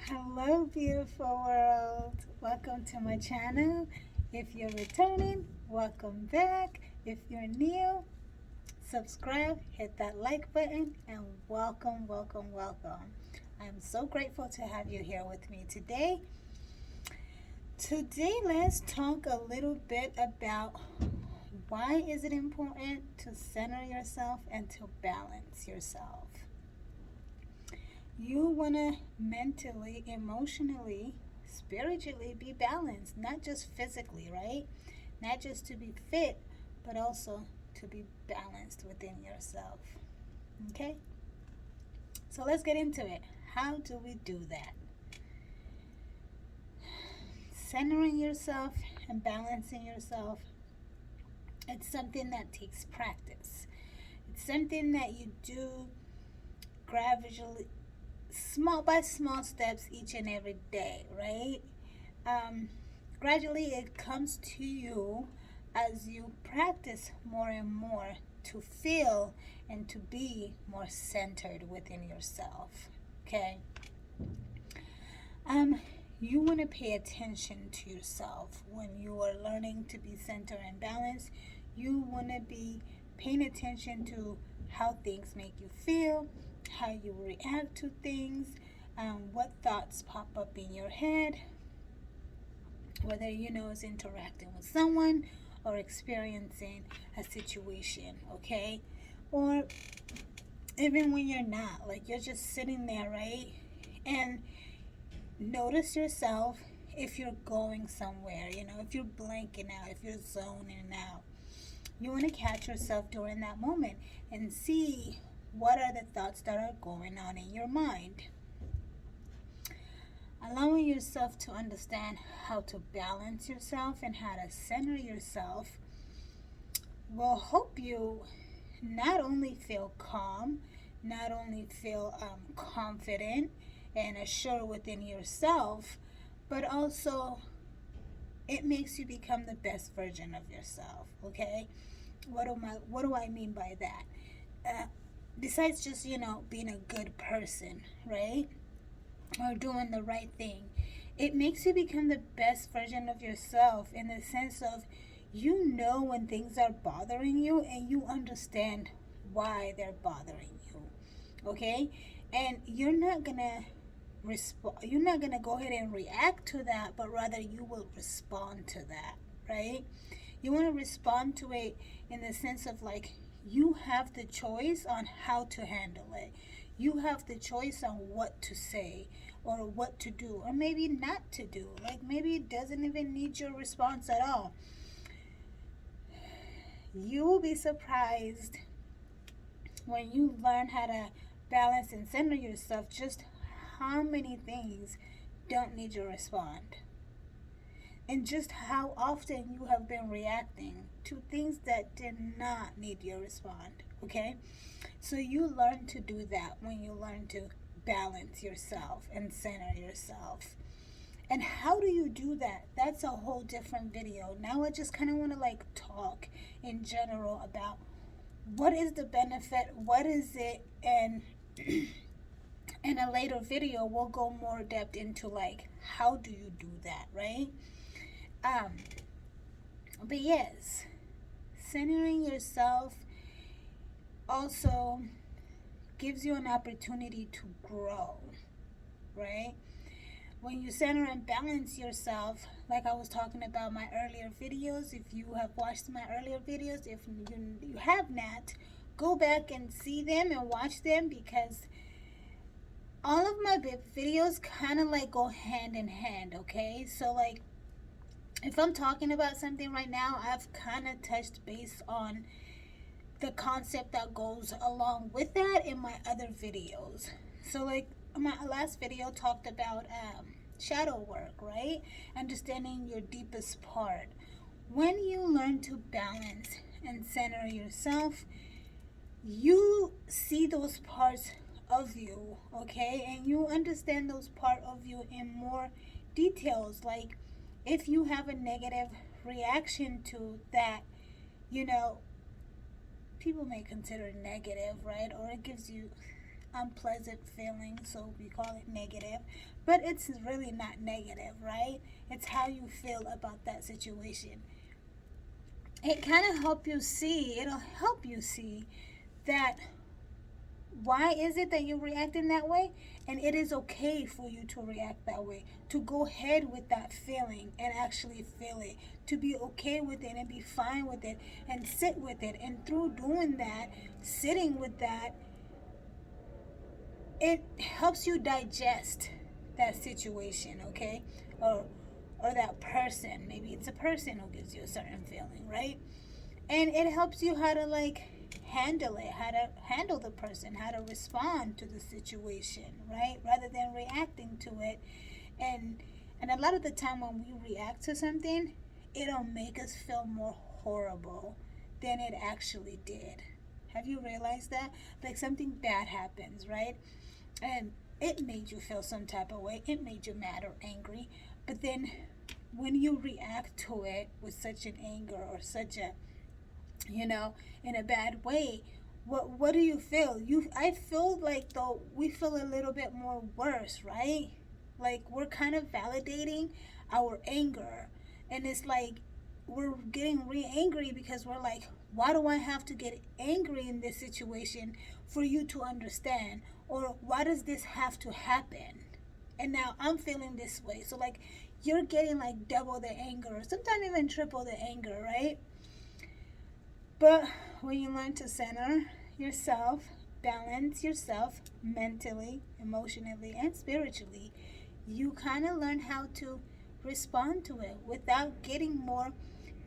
Hello, beautiful world. Welcome to my channel. If you're returning, welcome back. If you're new, subscribe, hit that like button, and welcome, welcome, welcome. I'm so grateful to have you here with me today. Today, let's talk a little bit about why is it important to center yourself and to balance yourself. You want to mentally, emotionally, spiritually be balanced, not just physically, right? Not just to be fit, but also to be balanced within yourself. Okay? So let's get into it. How do we do that? Centering yourself and balancing yourself, it's something that takes practice. It's something that you do gradually, small by small steps each and every day, right? Um, Gradually, it comes to you as you practice more and more to feel and to be more centered within yourself. Okay. Um, you want to pay attention to yourself when you are learning to be centered and balanced. You want to be paying attention to how things make you feel, how you react to things, what thoughts pop up in your head, whether it's interacting with someone or experiencing a situation, okay? Or even when you're not, like you're just sitting there, right? And notice yourself if you're going somewhere, if you're blanking out, if you're zoning out. You want to catch yourself during that moment and see what are the thoughts that are going on in your mind. Allowing yourself to understand how to balance yourself and how to center yourself will help you not only feel calm, not only feel confident and assured within yourself, but also it makes you become the best version of yourself. Okay, what do I mean by that? Besides just being a good person, right, or doing the right thing, it makes you become the best version of yourself in the sense of when things are bothering you and you understand why they're bothering you. Okay, and you're not gonna go ahead and react to that, but rather you will respond to that, right? You want to respond to it in the sense of like you have the choice on how to handle it. You have the choice on what to say or what to do or maybe not to do. Like maybe it doesn't even need your response at all. You will be surprised when you learn how to balance and center yourself just how many things don't need your response and just how often you have been reacting to things that did not need your response. Okay, so you learn to do that when you learn to balance yourself and center yourself. And how do you do that? That's a whole different video. Now I just kind of want to like talk in general about what is the benefit, what is it, and in a later video we'll go more depth into like how do you do that, right? um but yes, centering yourself also gives you an opportunity to grow, right? When you center and balance yourself, like I was talking about my earlier videos, if you have watched my earlier videos, if you have not, go back and see them and watch them, because all of my videos kind of like go hand in hand, okay? So like if I'm talking about something right now, I've kind of touched base on the concept that goes along with that in my other videos. So like my last video talked about shadow work, right? Understanding your deepest part. When you learn to balance and center yourself, you see those parts of you, okay? And you understand those part of you in more details. Like if you have a negative reaction to that, you know, people may consider negative, right? Or it gives you unpleasant feeling, so we call it negative. But it's really not negative, right? It's how you feel about that situation. It kind of it'll help you see that why is it that you're reacting that way, and it is okay for you to react that way, to go ahead with that feeling and actually feel it, to be okay with it and be fine with it and sit with it. And through doing that, sitting with that, it helps you digest that situation, okay? Or that person. Maybe it's a person who gives you a certain feeling, right? And it helps you how to handle it, how to handle the person, how to respond to the situation, right? Rather than reacting to it. And a lot of the time when we react to something, it'll make us feel more horrible than it actually did. Have you realized that? Like something bad happens, right? And it made you feel some type of way. It made you mad or angry. But then when you react to it with such an anger or such a, in a bad way, what do you feel? I feel like though we feel a little bit more worse, right? Like we're kind of validating our anger. And it's like we're getting re-angry because we're like, why do I have to get angry in this situation for you to understand? Or why does this have to happen? And now I'm feeling this way. So like you're getting like double the anger, or sometimes even triple the anger, right? But when you learn to center yourself, balance yourself mentally, emotionally, and spiritually, you kind of learn how to respond to it without getting more.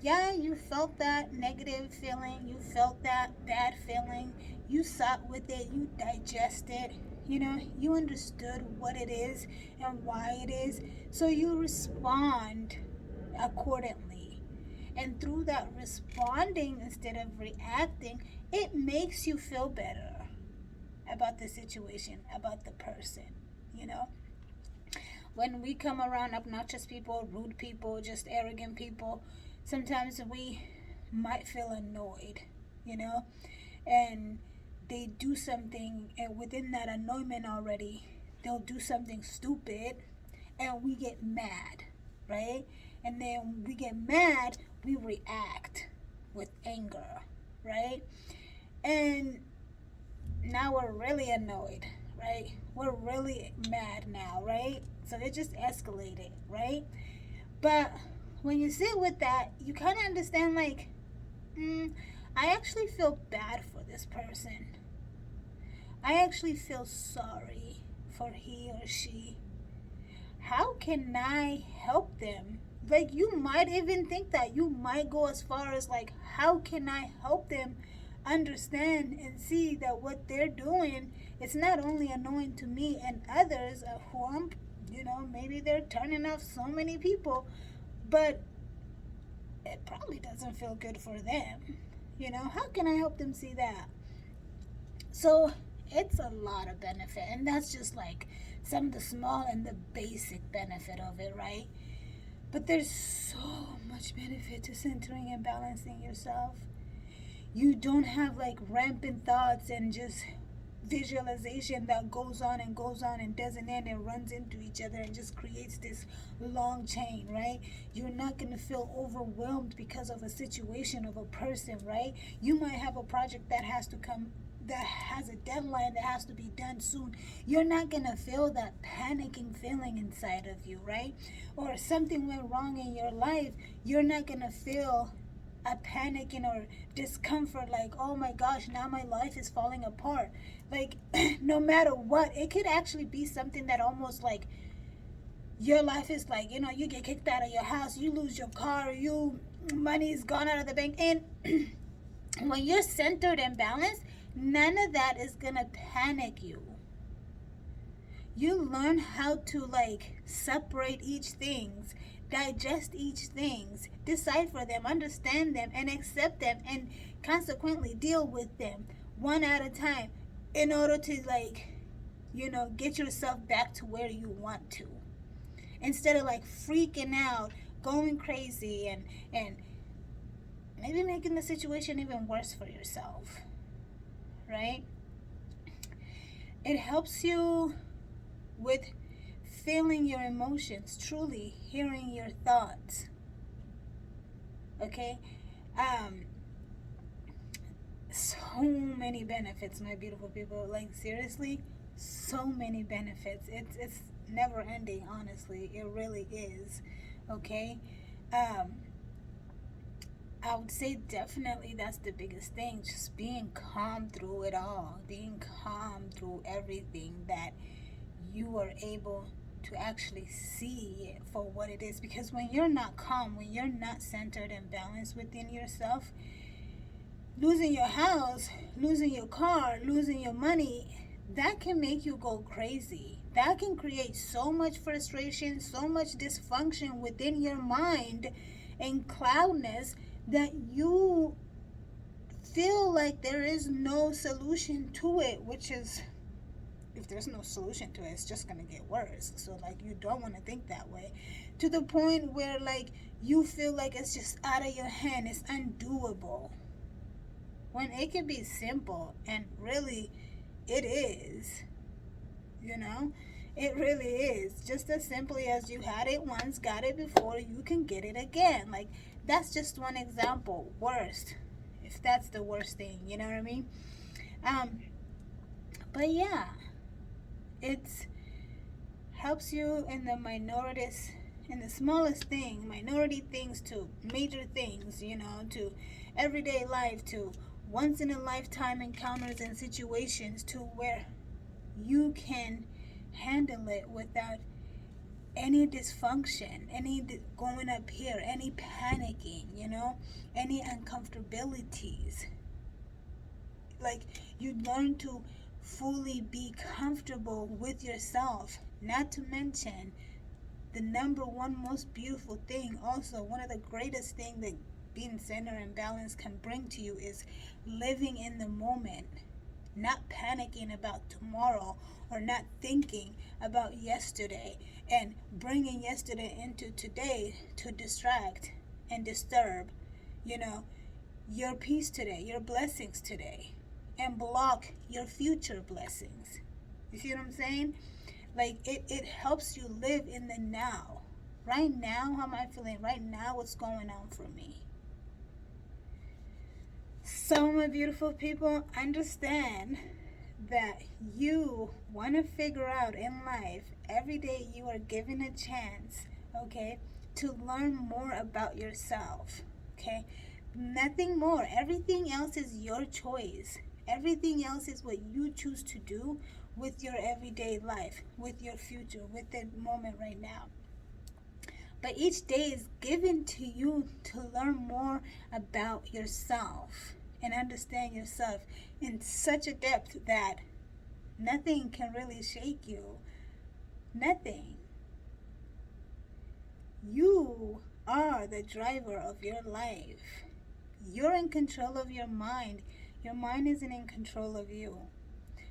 Yeah, you felt that negative feeling, you felt that bad feeling, you sat with it, you digested, you understood what it is and why it is, so you respond accordingly. And through that responding instead of reacting, it makes you feel better about the situation, about the person, When we come around obnoxious people, rude people, just arrogant people, sometimes we might feel annoyed, and they do something, and within that annoyment already, they'll do something stupid, and we get mad, right? And then when we get mad, we react with anger, right? And now we're really annoyed, right? We're really mad now, right? So it just escalated, right? But when you sit with that, you kind of understand I actually feel bad for this person. I actually feel sorry for he or she. How can I help them? Like you might even think that. You might go as far as how can I help them understand and see that what they're doing is not only annoying to me and others who I'm, maybe they're turning off so many people, but it probably doesn't feel good for them. How can I help them see that? So it's a lot of benefit, and that's just some of the small and the basic benefit of it, right? But there's so much benefit to centering and balancing yourself. You don't have rampant thoughts and just visualization that goes on and doesn't end and runs into each other and just creates this long chain, right? You're not going to feel overwhelmed because of a situation of a person, right? You might have a project that has a deadline that has to be done soon. You're not going to feel that panicking feeling inside of you, right? Or something went wrong in your life, you're not going to feel a panicking or discomfort oh my gosh, now my life is falling apart. No matter what, it could actually be something that almost your life is you get kicked out of your house, you lose your car, money is gone out of the bank. And when you're centered and balanced, none of that is gonna panic you. You learn how to separate each things, digest each things, decipher them, understand them, and accept them, and consequently deal with them one at a time in order to get yourself back to where you want to, instead of freaking out, going crazy, and maybe making the situation even worse for yourself, right? It helps you with feeling your emotions, truly hearing your thoughts. Okay? So many benefits, my beautiful people. Like, seriously, so many benefits. It's never ending, honestly. It really is. Okay? Um, I would say definitely that's the biggest thing. Just being calm through it all. Being calm through everything, that you are able to actually see it for what it is. Because when you're not calm, when you're not centered and balanced within yourself, losing your house, losing your car, losing your money, that can make you go crazy. That can create so much frustration, so much dysfunction within your mind and cloudness that you feel like there is no solution to it, which is, if there's no solution to it, it's just going to get worse. So, like, you don't want to think that way. To the point where, like, you feel like it's just out of your hand, it's undoable. When it can be simple, and really, it is. You know? It really is. Just as simply as you had it once, got it before, you can get it again. Like, that's just one example. Worst. If that's the worst thing, you know what I mean? But yeah, it's helps you in the minorities, in the smallest thing, minority things to major things, you know, to everyday life, to once in a lifetime encounters and situations, to where you can handle it without any dysfunction, any going up here, any panicking, you know, any uncomfortabilities. Like, you learn to fully be comfortable with yourself. Not to mention, the number one most beautiful thing, also one of the greatest things that being centered and balanced can bring to you, is living in the moment, not panicking about tomorrow, or not thinking about yesterday and bringing yesterday into today to distract and disturb, you know, your peace today, your blessings today, and block your future blessings. You see what I'm saying? Like, it helps you live in the now. Right now, how am I feeling? Right now, what's going on for me? So, my beautiful people, understand that you want to figure out in life, every day you are given a chance, okay, to learn more about yourself, okay? Nothing more. Everything else is your choice. Everything else is what you choose to do with your everyday life, with your future, with the moment right now. But each day is given to you to learn more about yourself and understand yourself in such a depth that nothing can really shake you. Nothing. You are the driver of your life. You're in control of your mind. Your mind isn't in control of you.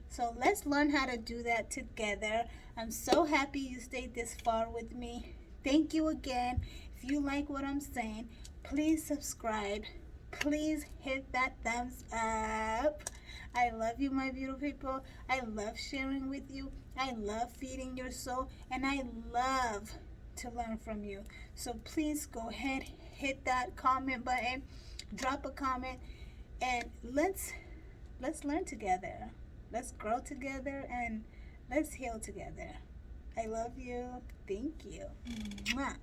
So let's learn how to do that together. I'm so happy you stayed this far with me. Thank you again. If you like what I'm saying, please subscribe. Please hit that thumbs up. I love you, my beautiful people. I love sharing with you. I love feeding your soul. And I love to learn from you. So please go ahead, hit that comment button, drop a comment, and let's learn together. Let's grow together, and let's heal together. I love you. Thank you. Mwah.